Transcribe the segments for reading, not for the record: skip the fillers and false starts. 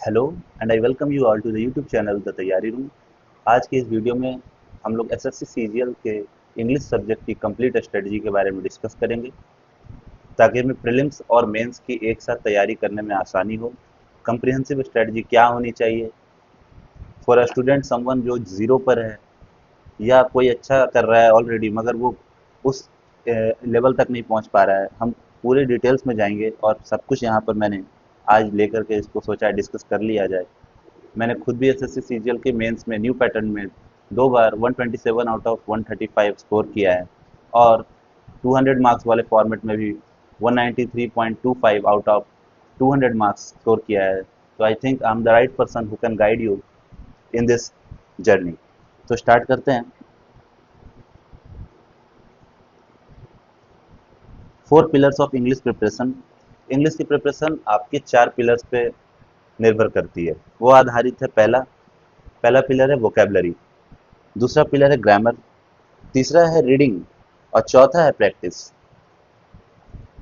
Hello and I welcome you all to the YouTube channel the Taiyari room. आज के इस video में हम लोग एसएससी सीजीएल के इंग्लिश सब्जेक्ट की कंप्लीट स्ट्रेटजी के बारे में डिस्कस करेंगे ताकि हमें प्रीलिम्स और मेंस की एक साथ तैयारी करने में आसानी हो। कंप्रिहेंसिव स्ट्रेटजी क्या होनी चाहिए फॉर अ स्टूडेंट समवन जो जीरो पर है या कोई अच्छा कर रहा है ऑलरेडी मगर वो उस लेवल तक नहीं पहुंच पा रहा है। हम पूरे डिटेल्स में जाएंगे और सब कुछ यहाँ पर मैंने आज लेकर के इसको सोचा है डिस्कस कर लिया जाए। मैंने खुद भी एसएससी सीजीएल के मेंस में न्यू पैटर्न में 2 बार 127 आउट ऑफ 135 स्कोर किया है और 200 मार्क्स वाले फॉर्मेट में भी 193.25 आउट ऑफ 200 मार्क्स स्कोर किया है। तो I think I am the right person who can guide you in this journey. तो स्टार्ट करते हैं। 4 pillars of English preparation. English की प्रिपरेशन आपके 4 पिलर्स पे निर्भर करती है। वो आधारित है पहला पहला पिलर है वोकेबलरी, दूसरा पिलर है ग्रामर, तीसरा है रीडिंग और चौथा है प्रैक्टिस।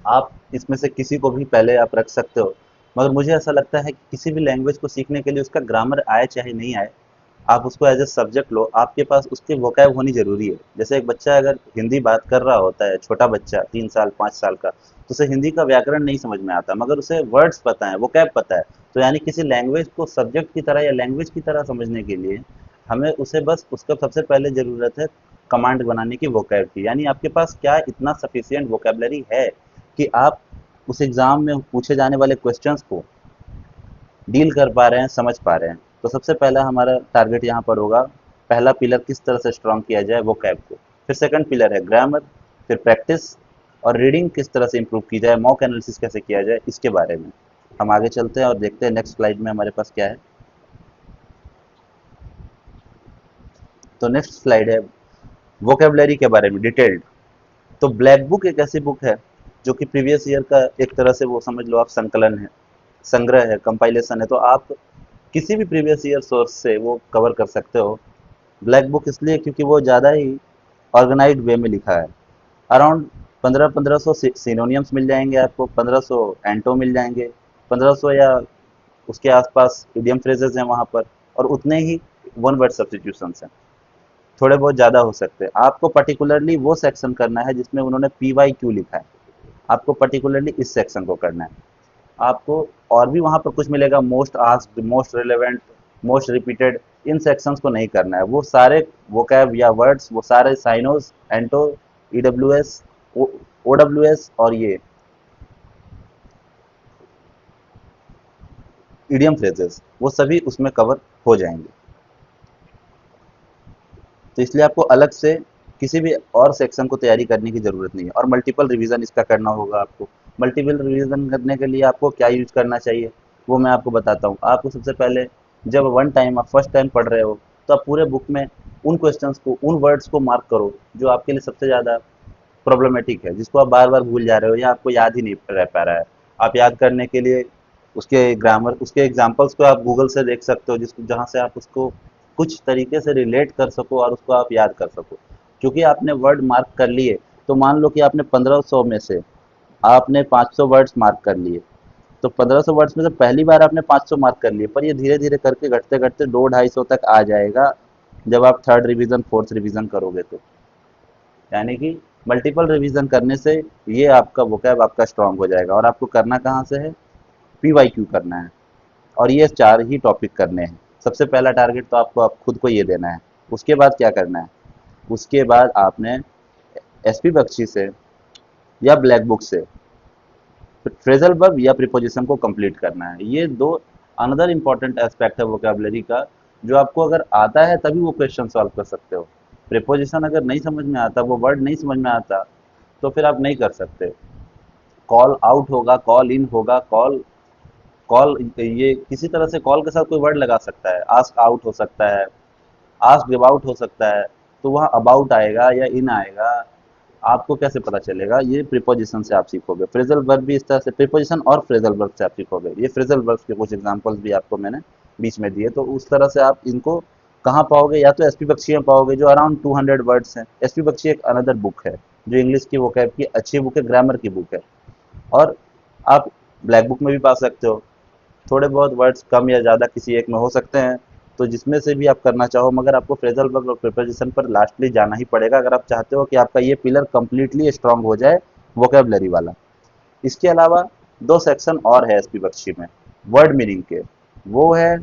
आप इसमें से किसी को भी पहले आप रख सकते हो, मगर मुझे ऐसा लगता है कि किसी भी लैंग्वेज को सीखने के लिए उसका ग्रामर आए चाहे नहीं आए, आप उसको एज ए सब्जेक्ट लो, आपके पास उसकी वोकैब होनी जरूरी है। जैसे एक बच्चा अगर हिंदी बात कर रहा होता है, छोटा बच्चा 3 साल 5 साल का, तो उसे हिंदी का व्याकरण नहीं समझ में आता मगर उसे वर्ड्स पता है, वोकैब पता है। तो यानी किसी लैंग्वेज को सब्जेक्ट की तरह या लैंग्वेज की तरह समझने के लिए हमें उसे बस उसका सबसे पहले ज़रूरत है कमांड बनाने की, वोकैब की। यानी आपके पास क्या इतना सफिशियंट वोकेबलरी है कि आप उस एग्ज़ाम में पूछे जाने वाले क्वेश्चंस को डील कर पा रहे हैं, समझ पा रहे हैं। तो सबसे पहला हमारा टारगेट यहाँ पर होगा, पहला पिलर किस तरह से स्ट्रॉन्ग किया जाए वोकैब को। फिर सेकंड पिलर है ग्रामर, फिर प्रैक्टिस और रीडिंग किस तरह से इम्प्रूव की जाए, मॉक एनालिसिस कैसे किया जाए, इसके बारे में हम आगे चलते हैं और देखते हैं नेक्स्ट स्लाइड में हमारे पास क्या है। तो नेक्स्ट स्लाइड है वोकेबलरी के बारे में डिटेल्ड। तो ब्लैक बुक एक ऐसी बुक है जो कि प्रीवियस ईयर का एक तरह से वो समझ लो आप संकलन है, संग्रह है, कंपाइलेशन है। तो आप किसी भी प्रीवियस ईयर सोर्स से वो कवर कर सकते हो। ब्लैक बुक इसलिए क्योंकि वो ज़्यादा ही ऑर्गेनाइज्ड वे में लिखा है। अराउंड 1500 सिनोनियम्स मिल जाएंगे आपको, 1500 एंटो मिल जाएंगे, 1500 या उसके आसपास इडियम फ्रेजेस हैं वहाँ पर, और उतने ही वन वर्ड सब्स्टिट्यूशंस हैं। थोड़े बहुत ज़्यादा हो सकते हैं। आपको पर्टिकुलरली वो सेक्शन करना है जिसमें उन्होंने PYQ लिखा है, आपको पर्टिकुलरली इस सेक्शन को करना है। आपको और भी वहाँ पर कुछ मिलेगा, most asked, most relevant, most repeated, इन सेक्शंस को नहीं करना है। वो सारे वोकैब या वर्ड्स, वो सारे साइनोज, एंटो, EWS, OWS और ये इडियम फ्रेजेस, वो सभी उसमें कवर हो जाएंगे। तो इसलिए आपको अलग से किसी भी और सेक्शन को तैयारी करने की ज़रूरत नहीं है। और मल्टीपल रिवीजन इसका करना होगा आपको। मल्टीपल रिवीजन करने के लिए आपको क्या यूज करना चाहिए वो मैं आपको बताता हूँ। आपको सबसे पहले जब वन टाइम आप फर्स्ट टाइम पढ़ रहे हो तो आप पूरे बुक में उन क्वेश्चंस को, उन वर्ड्स को मार्क करो जो आपके लिए सबसे ज़्यादा प्रॉब्लमेटिक है, जिसको आप बार बार भूल जा रहे हो या आपको याद ही नहीं रह पा रहा है। आप याद करने के लिए उसके ग्रामर, उसके एग्जाम्पल्स को आप गूगल से देख सकते हो, जिसको जहाँ से आप उसको कुछ तरीके से रिलेट कर सको और उसको आप याद कर सको। क्योंकि आपने वर्ड मार्क कर लिए, तो मान लो कि आपने 1500 में से आपने 500 वर्ड्स मार्क कर लिए, तो 1500 वर्ड्स में से पहली बार आपने 500 मार्क कर लिए, पर ये धीरे धीरे करके घटते घटते 200-250 तक आ जाएगा जब आप थर्ड रिवीजन फोर्थ रिवीजन करोगे तो। यानी कि मल्टीपल रिवीजन करने से ये आपका वोकैब आपका स्ट्रांग हो जाएगा। और आपको करना कहाँ से है, PYQ करना है, और ये 4 ही टॉपिक करने हैं। सबसे पहला टारगेट तो आपको आप खुद को ये देना है। उसके बाद क्या करना है, उसके बाद आपने SP बख्शी से या ब्लैक बुक से फ्रेजल वर्ब या प्रीपोजिशन को कंप्लीट करना है। ये दो अनदर इंपॉर्टेंट एस्पेक्ट है वोकेबलरी का, जो आपको अगर आता है तभी वो क्वेश्चन सॉल्व कर सकते हो। प्रीपोजिशन अगर नहीं समझ में आता, वो वर्ड नहीं समझ में आता, तो फिर आप नहीं कर सकते। कॉल आउट होगा, कॉल इन होगा, कॉल कॉल ये किसी तरह से कॉल के साथ कोई वर्ड लगा सकता है, आस्क आउट हो सकता है, आस्क अबाउट हो सकता है, तो वहाँ अबाउट आएगा या इन आएगा, आपको कैसे पता चलेगा। ये प्रीपोजिशन से आप सीखोगे। फ्रेजल वर्ब भी इस तरह से, प्रीपोजिशन और फ्रेजल वर्ब से आप सीखोगे। ये फ्रेजल वर्ब के कुछ एग्जांपल्स भी आपको मैंने बीच में दिए, तो उस तरह से आप इनको कहाँ पाओगे, या तो SP बख्शी में पाओगे जो अराउंड 200 वर्ड्स हैं। SP बख्शी एक अनदर बुक है जो इंग्लिश की वोकैब की अच्छी बुक है, ग्रामर की बुक है। और आप ब्लैक बुक में भी पा सकते हो। थोड़े बहुत वर्ड्स कम या ज़्यादा किसी एक में हो सकते हैं, तो जिसमें से भी आप करना चाहो, मगर आपको फ्रेजल वर्ब और प्रीपोजिशन पर लास्टली जाना ही पड़ेगा अगर आप चाहते हो कि आपका ये पिलर कंप्लीटली स्ट्रांग हो जाए वोकेबलरी वाला। इसके अलावा दो सेक्शन और है एसपी बख्शी में वर्ड मीनिंग के, वो है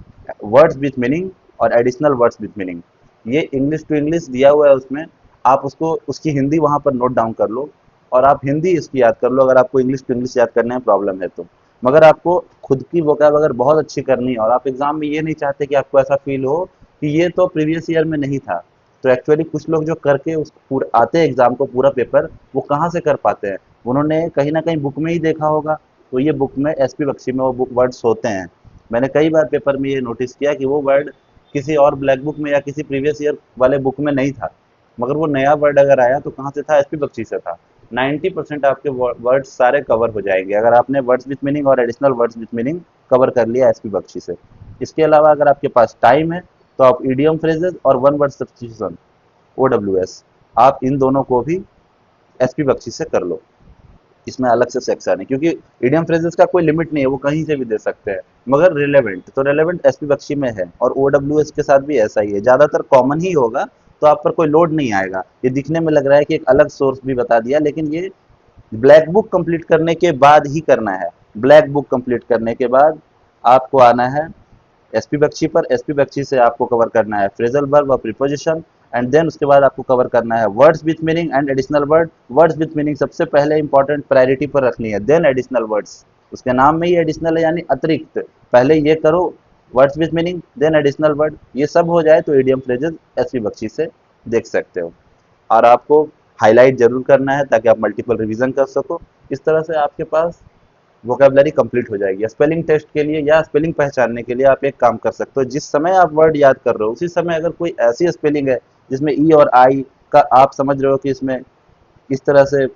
वर्ड्स विथ मीनिंग और एडिशनल वर्ड्स विथ मीनिंग। ये इंग्लिश टू इंग्लिश दिया हुआ है उसमें, आप उसको उसकी हिंदी वहाँ पर नोट डाउन कर लो और आप हिंदी इसकी याद कर लो अगर आपको इंग्लिश टू इंग्लिश याद करने में प्रॉब्लम है तो। मगर आपको खुद की वोकैब अगर बहुत अच्छी करनी है और आप एग्जाम में ये नहीं चाहते कि आपको ऐसा फील हो कि ये तो प्रीवियस ईयर में नहीं था, तो एक्चुअली कुछ लोग जो करके उस पूरा आते हैं एग्जाम को पूरा पेपर, वो कहाँ से कर पाते हैं, उन्होंने कहीं ना कहीं बुक में ही देखा होगा। तो ये बुक में एसपी बख्शी में वो बुक वर्ड्स होते हैं। मैंने कई बार पेपर में ये नोटिस किया कि वो वर्ड किसी और ब्लैक बुक में या किसी प्रीवियस ईयर वाले बुक में नहीं था, मगर वो नया वर्ड अगर आया तो कहाँ से था, एसपी बख्शी से था। 90% आपके वर्ड्स सारे कवर हो जाएंगे अगर आपने वर्ड्स विथ मीनिंग और additional words with meaning cover कर लिया एसपी बख्शी से। इसके अलावा अगर आपके पास टाइम है तो आप इडियम फ्रेजेस और वन वर्ड सब्स्टिट्यूशन OWS, आप इन दोनों को भी एसपी बख्शी से कर लो। इसमें अलग से सेक्शन है क्योंकि इडियम फ्रेजेस का कोई लिमिट नहीं है, वो कहीं से भी दे सकते हैं, मगर रिलेवेंट तो रिलेवेंट एसपी बख्शी में है और OWS के साथ भी ऐसा ही है, ज़्यादातर कॉमन ही होगा, तो आप पर कोई लोड नहीं आएगा। ये दिखने में लग रहा है कि एक अलग सोर्स भी बता दिया, लेकिन ये ब्लैक बुक कंप्लीट करने के बाद ही करना है। ब्लैक बुक कंप्लीट करने के बाद आपको आना है एसपी बख्शी पर, एसपी बख्शी से आपको कवर करना है फ्रेजल वर्ब और प्रीपोजिशन, एंड देन उसके बाद आपको कवर करना है words with meaning and additional word. Words with meaning सबसे पहले इंपॉर्टेंट प्रायोरिटी पर रखनी है, देन एडिशनल वर्ड्स। उसके नाम में ही एडिशनल है यानी अतिरिक्त, पहले ये करो words with meaning then additional word, ये सब हो जाए तो इडियम फ्रेजेस एसपी बख्शी से देख सकते हो। और आपको हाईलाइट जरूर करना है ताकि आप मल्टीपल रिवीजन कर सको। इस तरह से आपके पास वोकेबलरी कंप्लीट हो जाएगी। स्पेलिंग टेस्ट के लिए या स्पेलिंग पहचानने के लिए आप एक काम कर सकते हो, जिस समय आप वर्ड याद कर रहे हो उसी समय अगर कोई ऐसी स्पेलिंग है जिसमें ई और आई का आप समझ रहे हो कि इसमें इस तरह से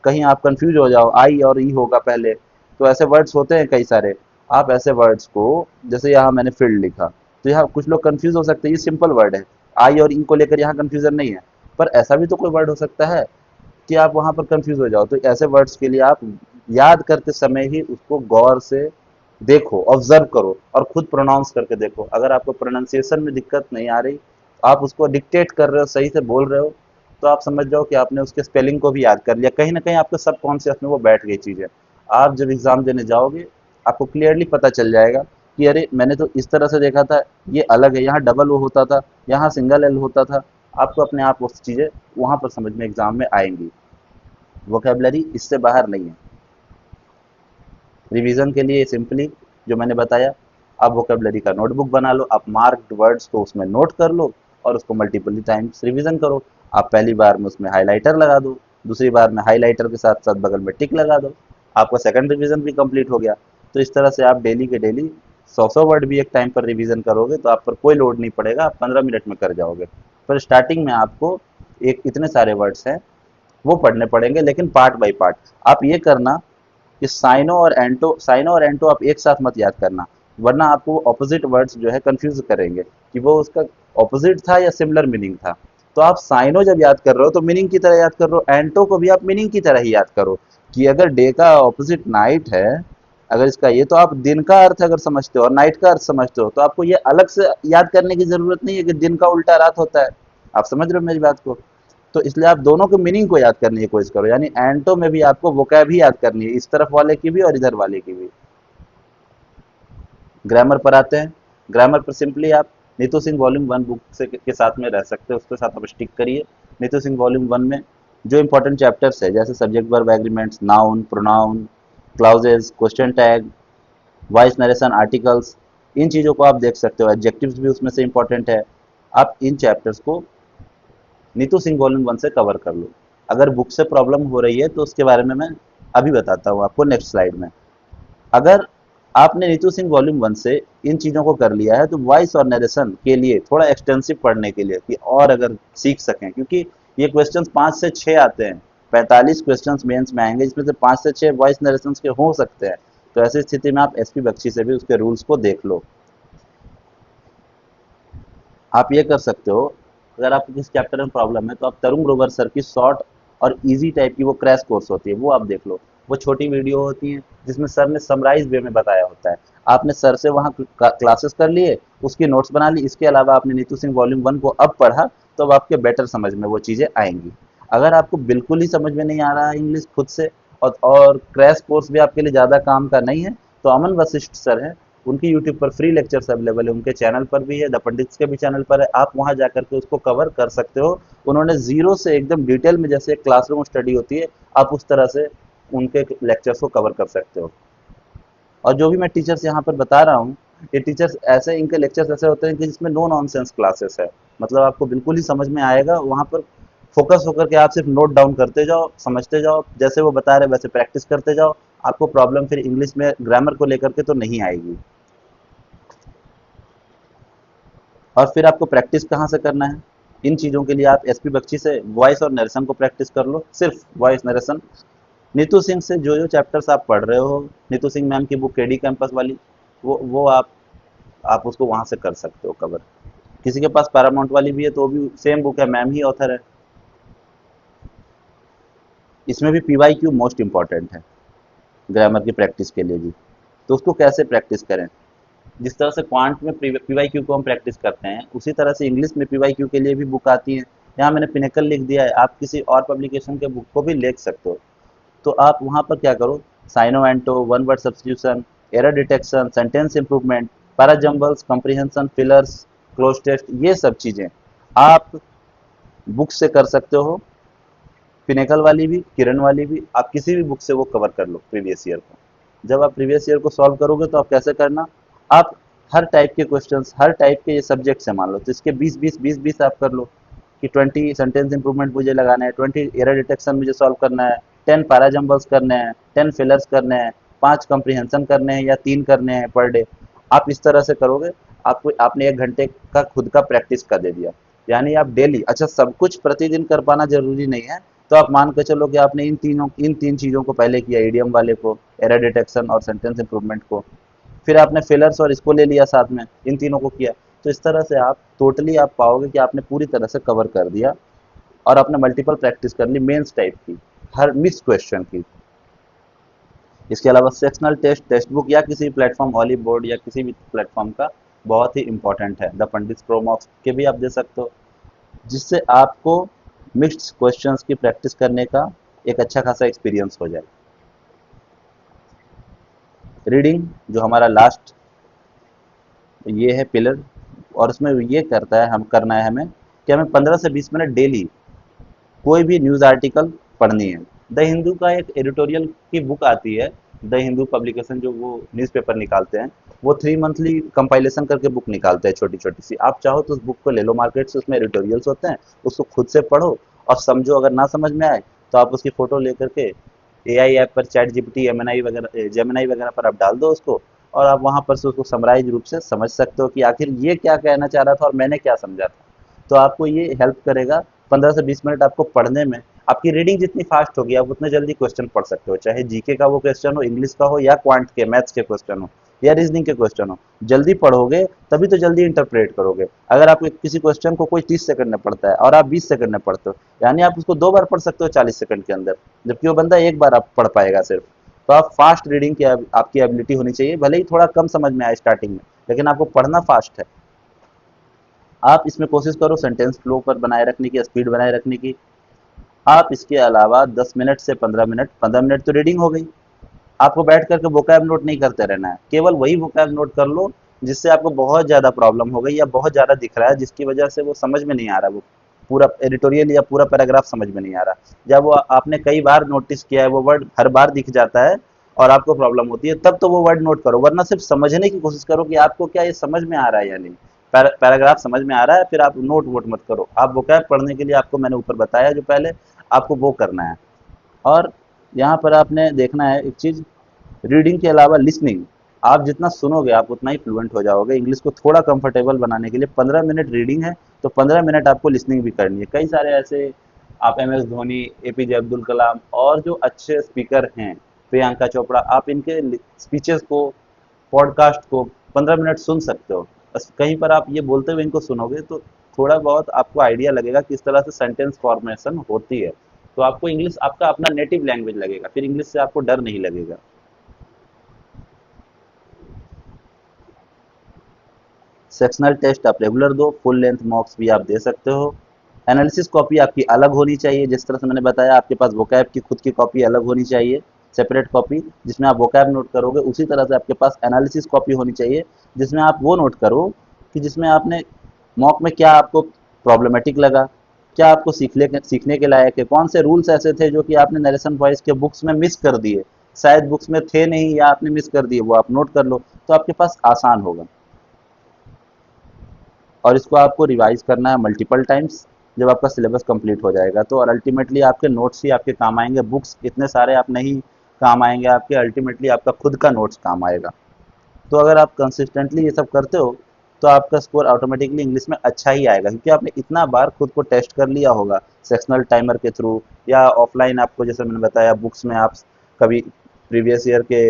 कहीं आप कंफ्यूज हो जाओ, आई और ई होगा पहले, तो ऐसे वर्ड्स होते हैं कई सारे। आप ऐसे वर्ड्स को, जैसे यहाँ मैंने फील्ड लिखा, तो यहाँ कुछ लोग कंफ्यूज हो सकते हैं, ये सिंपल वर्ड है, आई और ई को लेकर यहाँ कंफ्यूजन नहीं है, पर ऐसा भी तो कोई वर्ड हो सकता है कि आप वहाँ पर कंफ्यूज हो जाओ। तो ऐसे वर्ड्स के लिए आप याद करते समय ही उसको गौर से देखो, ऑब्जर्व करो और खुद प्रोनाउंस करके देखो। अगर आपको प्रोनाउंसिएशन में दिक्कत नहीं आ रही, आप उसको डिक्टेट कर रहे हो, सही से बोल रहे हो, तो आप समझ जाओ कि आपने उसके स्पेलिंग को भी याद कर लिया, कहीं ना कहीं आपके सबकॉन्शियस में वो बैठ गई चीज़ है। आप जब एग्जाम देने जाओगे आपको क्लियरली पता चल जाएगा कि अरे मैंने तो इस तरह से देखा था, ये अलग है, यहाँ डबल ओ होता था, यहाँ सिंगल एल होता था। आपको अपने आप वो चीज़ें वहाँ पर समझ में एग्जाम में आएंगी। वोकेबलरी इससे बाहर नहीं है। रिवीजन के लिए सिंपली जो मैंने बताया, आप वोकेबलरी का नोटबुक बना लो, आप मार्क्ड वर्ड्स को उसमें नोट कर लो और उसको मल्टीपल टाइम्स रिवीजन करो। आप पहली बार में उसमें हाइलाइटर लगा दो, दूसरी बार में हाइलाइटर के साथ साथ बगल में टिक लगा दो, आपका सेकंड रिवीजन भी कंप्लीट हो गया। तो इस तरह से आप डेली के डेली 100 वर्ड भी एक टाइम पर रिवीजन करोगे तो आप पर कोई लोड नहीं पड़ेगा, आप 15 मिनट में कर जाओगे। पर स्टार्टिंग में आपको एक इतने सारे वर्ड्स हैं वो पढ़ने पड़ेंगे, लेकिन पार्ट बाय पार्ट। आप ये करना कि साइनो और एंटो आप एक साथ मत याद करना, वरना आपको ऑपोजिट वर्ड्स जो है कंफ्यूज करेंगे कि वो उसका ऑपोजिट था या सिमिलर मीनिंग था। तो आप साइनो जब याद कर रहे हो तो मीनिंग की तरह याद कर रहे हो, एंटो को भी आप मीनिंग की तरह ही याद करो कि अगर डे का ऑपोजिट नाइट है, अगर इसका ये, तो आप दिन का अर्थ अगर समझते हो और नाइट का अर्थ समझते हो तो आपको ये अलग से याद करने की जरूरत नहीं है कि दिन का उल्टा रात होता है। आप समझ रहे हो मेरी बात को? तो इसलिए आप दोनों के मीनिंग को याद करने की कोशिश करो, यानी एंटो में भी आपको वोकैब ही याद करनी है, इस तरफ वाले की भी और इधर वाले की भी। ग्रामर पर आते हैं। ग्रामर पर सिंपली आप नीतू सिंह वॉल्यूम 1 बुक से के साथ में रह सकते हो, उसके साथ आप स्टिक करिए। नीतू सिंह वॉल्यूम 1 में जो इंपॉर्टेंट चैप्टर्स है जैसे subject verb agreements, noun, pronoun, clauses, question tag, voice narration, articles, इन चीज़ों को आप देख सकते हो। एडजेक्टिव्स भी उसमें से इंपॉर्टेंट है। आप इन चैप्टर्स को नीतू सिंह वॉल्यूम 1 से कवर कर लो। अगर बुक से प्रॉब्लम हो रही है तो उसके बारे में मैं अभी बताता हूँ आपको नेक्स्ट स्लाइड में। अगर आपने नीतू सिंह वॉल्यूम 1 से इन चीज़ों को कर लिया है तो वॉइस और नरेशन के लिए थोड़ा एक्सटेंसिव पढ़ने के लिए कि और अगर सीख सकें, क्योंकि ये क्वेश्चंस 5 से 6 आते हैं, 45 क्वेश्चंस मेंस में आएंगे, इसमें से 5 से 6 वॉइस नरेशन के हो सकते हैं। तो ऐसी स्थिति में आप एसपी बख्शी से भी उसके रूल्स को देख लो। आप ये कर सकते हो, अगर आपको किस चैप्टर में प्रॉब्लम है तो आप तरुण ग्रोवर सर की शॉर्ट और इजी टाइप की वो क्रैश कोर्स होती है, वो आप देख लो। वो छोटी वीडियो होती है जिसमें सर ने समराइज वे में बताया होता है। आपने सर से वहाँ क्लासेस कर लिए, उसकी नोट्स बना ली, इसके अलावा आपने नीतू सिंह वॉल्यूम 1 को अब पढ़ा, तो अब आपके बेटर समझ में वो चीज़ें आएंगी। अगर आपको बिल्कुल ही समझ में नहीं आ रहा है इंग्लिश खुद से, और क्रैश कोर्स भी आपके लिए ज़्यादा काम का नहीं है, तो अमन वशिष्ठ सर हैं, उनकी यूट्यूब पर फ्री लेक्चर्स अवेलेबल है, उनके चैनल पर भी है, द पंडित्स के भी चैनल पर है, आप वहाँ जा करके उसको कवर कर सकते हो। उन्होंने जीरो से एकदम डिटेल में, जैसे क्लासरूम स्टडी होती है, आप उस तरह से उनके लेक्चर्स को कवर कर सकते हो। और जो भी मैं टीचर्स यहाँ पर बता रहा हूँ, ये टीचर्स ऐसे, इनके लेक्चर्स ऐसे होते हैं कि जिसमें नो नॉनसेंस क्लासेस है, मतलब आपको बिल्कुल ही समझ में आएगा। वहाँ पर फोकस होकर के आप सिर्फ नोट डाउन करते जाओ, समझते जाओ, जैसे वो बता रहे वैसे प्रैक्टिस करते जाओ। आपको प्रॉब्लम फिर इंग्लिश में ग्रामर को लेकर के तो नहीं आएगी। और फिर आपको प्रैक्टिस कहाँ से करना है इन चीज़ों के लिए, आप एसपी बख्शी से वॉइस और नरेशन को प्रैक्टिस कर लो, सिर्फ वॉइस नरेशन। नीतू सिंह से जो जो चैप्टर्स आप पढ़ रहे हो, नीतू सिंह मैम की बुक केडी कैंपस वाली, वो आप उसको वहां से कर सकते हो कवर। किसी के पास पैरामाउंट वाली भी है तो वो भी सेम बुक है, मैम ही ऑथर है। इसमें भी पीवाई क्यू मोस्ट इंपॉर्टेंट है ग्रामर की प्रैक्टिस के लिए भी। तो उसको कैसे प्रैक्टिस करें, जिस तरह से क्वांट में पीवाई क्यू को हम प्रैक्टिस करते हैं, उसी तरह से इंग्लिश में पीवाई क्यू के लिए भी बुक आती है। यहाँ मैंने पिनेकल लिख दिया है, आप किसी और पब्लिकेशन के बुक को भी लिख सकते हो। तो आप वहाँ पर क्या करो, syno anto, one word substitution, error detection, sentence improvement, parajumbles, comprehension, fillers, cloze test, ये सब चीज़ें आप बुक से कर सकते हो। पिनेकल वाली भी, किरण वाली भी, आप किसी भी बुक से वो कवर कर लो प्रीवियस ईयर को। जब आप प्रीवियस ईयर को सॉल्व करोगे तो आप कैसे करना, आप हर टाइप के क्वेश्चंस, हर टाइप के ये सब्जेक्ट से मान लो, तो इसके 20 20 20 20 आप कर लो कि 20 सेंटेंस इंप्रूवमेंट मुझे लगाना है, 20 एरर डिटेक्शन मुझे सॉल्व करना है, 10 पैराजम्बल्स करने हैं, 10 फिलर्स करने हैं, 5 कंप्रीहेंशन करने हैं या 3 करने हैं पर डे। आप इस तरह से करोगे, आपको आपने 1 घंटे का खुद का प्रैक्टिस का दे दिया। यानी आप डेली, अच्छा सब कुछ प्रतिदिन कर पाना जरूरी नहीं है, तो आप मान के चलो कि आपने इन तीन चीज़ों को पहले किया, ईडीएम वाले को, एरर डिटेक्शन और सेंटेंस इंप्रूवमेंट को, फिर आपने फिलर्स और इसको ले लिया साथ में, इन तीनों को किया। तो इस तरह से आप टोटली आप पाओगे कि आपने पूरी तरह से कवर कर दिया, और आपने मल्टीपल प्रैक्टिस कर ली मेंस टाइप की, हर मिक्स क्वेश्चन की। इसके अलावा सेक्शनल टेस्ट, टेक्स्ट बुक या किसी प्लेटफॉर्म, ऑलिव बोर्ड या किसी भी प्लेटफॉर्म का बहुत ही इंपॉर्टेंट है, द पंडित प्रो मॉक्स के भी आप दे सकते हो, जिससे आपको मिक्स्ड क्वेश्चंस की प्रैक्टिस करने का एक अच्छा खासा एक्सपीरियंस हो जाए। रीडिंग जो हमारा लास्ट ये है पिलर, और उसमें ये करता है, हम करना है हमें कि हमें 15 से 20 मिनट डेली कोई भी न्यूज़ आर्टिकल पढ़नी है। द हिंदू का एक एडिटोरियल की बुक आती है, द हिंदू पब्लिकेशन जो वो न्यूज़पेपर निकालते हैं, वो 3 मंथली कंपाइलेशन करके बुक निकालते हैं छोटी छोटी सी। आप चाहो तो उस बुक को ले लो मार्केट से, उसमें एडिटोरियल्स होते हैं, उसको खुद से पढ़ो और समझो। अगर ना समझ में आए तो आप उसकी फ़ोटो लेकर के एआई ऐप पर, चैट जीपीटी, एमएनआई वगैरह, जेमिनाई वगैरह पर आप डाल दो उसको, और आप वहाँ पर से उसको समराइज रूप से समझ सकते हो कि आखिर ये क्या कहना चाह रहा था और मैंने क्या समझा था। तो आपको ये हेल्प करेगा 15 से 20 मिनट आपको पढ़ने में। आपकी रीडिंग जितनी फास्ट होगी, आप उतने जल्दी क्वेश्चन पढ़ सकते हो, चाहे जीके का वो क्वेश्चन हो, इंग्लिश का हो, या क्वांट के मैथ्स के क्वेश्चन हो, या रीजनिंग के क्वेश्चन हो। जल्दी पढ़ोगे तभी तो जल्दी इंटरप्रेट करोगे। अगर आप किसी क्वेश्चन को कोई 30 सेकंड में पढ़ता है और आप 20 सेकंड में पढ़ते हो, यानी आप उसको 2 बार पढ़ सकते हो 40 सेकंड के अंदर, जबकि वो बंदा 1 बार आप पढ़ पाएगा सिर्फ। तो आप फास्ट रीडिंग की आपकी एबिलिटी होनी चाहिए, भले ही थोड़ा कम समझ में आए स्टार्टिंग में, लेकिन आपको पढ़ना फास्ट है। आप इसमें कोशिश करो सेंटेंस फ्लो पर बनाए रखने की, स्पीड बनाए रखने की। आप इसके अलावा 10 मिनट से 15 मिनट, 15 मिनट तो रीडिंग हो गई, आपको बैठ करके वोकैब नोट नहीं करते रहना है, केवल वही वोकैब नोट कर लो जिससे आपको बहुत ज़्यादा प्रॉब्लम हो गई या बहुत ज़्यादा दिख रहा है, जिसकी वजह से वो समझ में नहीं आ रहा, वो पूरा एडिटोरियल या पूरा पैराग्राफ समझ में नहीं आ रहा। जब वो आपने कई बार नोटिस किया है, वो वर्ड हर बार दिख जाता है और आपको प्रॉब्लम होती है, तब तो वो वर्ड नोट करो, वरना सिर्फ समझने की कोशिश करो कि आपको क्या ये समझ में आ रहा है या नहीं। पैराग्राफ समझ में आ रहा है, फिर आप नोट वोट मत करो। आप वोकैब पढ़ने के लिए आपको मैंने ऊपर बताया जो पहले, आपको वो करना है। और यहाँ पर आपने देखना है एक चीज़, रीडिंग के अलावा लिसनिंग, आप जितना सुनोगे आप उतना ही फ्लुएंट हो जाओगे। इंग्लिश को थोड़ा कंफर्टेबल बनाने के लिए 15 मिनट रीडिंग है, तो 15 मिनट आपको लिसनिंग भी करनी है। कई सारे ऐसे, आप M S Dhoni, APJ Abdul Kalam और जो अच्छे स्पीकर हैं, प्रियंका चोपड़ा, आप इनके स्पीचेस को, पॉडकास्ट को 15 मिनट सुन सकते हो। बस कहीं पर आप ये बोलते हुए इनको सुनोगे तो थोड़ा बहुत आपको आइडिया लगेगा किस तरह से सेंटेंस फॉर्मेशन होती है। तो आपको इंग्लिश आपका अपना नेटिव लैंग्वेज लगेगा, फिर इंग्लिश से आपको डर नहीं लगेगा। सेक्शनल टेस्ट आप रेगुलर दो, फुल लेंथ मॉक्स भी आप दे सकते हो। एनालिसिस कॉपी आपकी अलग होनी चाहिए, जिस तरह से मैंने बताया आपके पास वोकैब की खुद की कॉपी अलग होनी चाहिए, सेपरेट कॉपी जिसमें आप वोकैब नोट करोगे, उसी तरह से आपके पास एनालिसिस कॉपी होनी चाहिए जिसमें आप वो नोट करो कि जिसमें आपने मॉक में क्या आपको प्रॉब्लमेटिक लगा, क्या आपको सीखने के लायक है, कौन से रूल्स ऐसे थे जो कि आपने नरेशन वॉइस के बुक्स में मिस कर दिए, शायद बुक्स में थे नहीं या आपने मिस कर दिए, वो आप नोट कर लो तो आपके पास आसान होगा। और इसको आपको रिवाइज करना है मल्टीपल टाइम्स जब आपका सिलेबस कंप्लीट हो जाएगा, तो और अल्टीमेटली आपके नोट्स ही आपके काम आएंगे, बुक्स इतने सारे आप नहीं काम आएंगे आपके, अल्टीमेटली आपका खुद का नोट्स काम आएगा। तो अगर आप कंसिस्टेंटली ये सब करते हो तो आपका स्कोर ऑटोमेटिकली इंग्लिश में अच्छा ही आएगा, क्योंकि आपने इतना बार खुद को टेस्ट कर लिया होगा सेक्शनल टाइमर के थ्रू, या ऑफलाइन आपको जैसे मैंने बताया बुक्स में आप कभी प्रीवियस ईयर के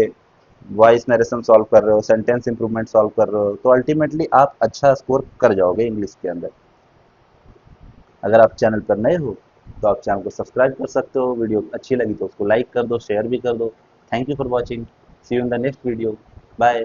वॉइस नरेशन सॉल्व कर रहे हो, सेंटेंस इंप्रूवमेंट सॉल्व कर रहे हो, तो अल्टीमेटली आप अच्छा स्कोर कर जाओगे इंग्लिश के अंदर। अगर आप चैनल पर नए हो तो आप चैनल को सब्सक्राइब कर सकते हो, वीडियो अच्छी लगी तो उसको लाइक कर दो, शेयर भी कर दो। Thank you for watching, see you in the next video, bye.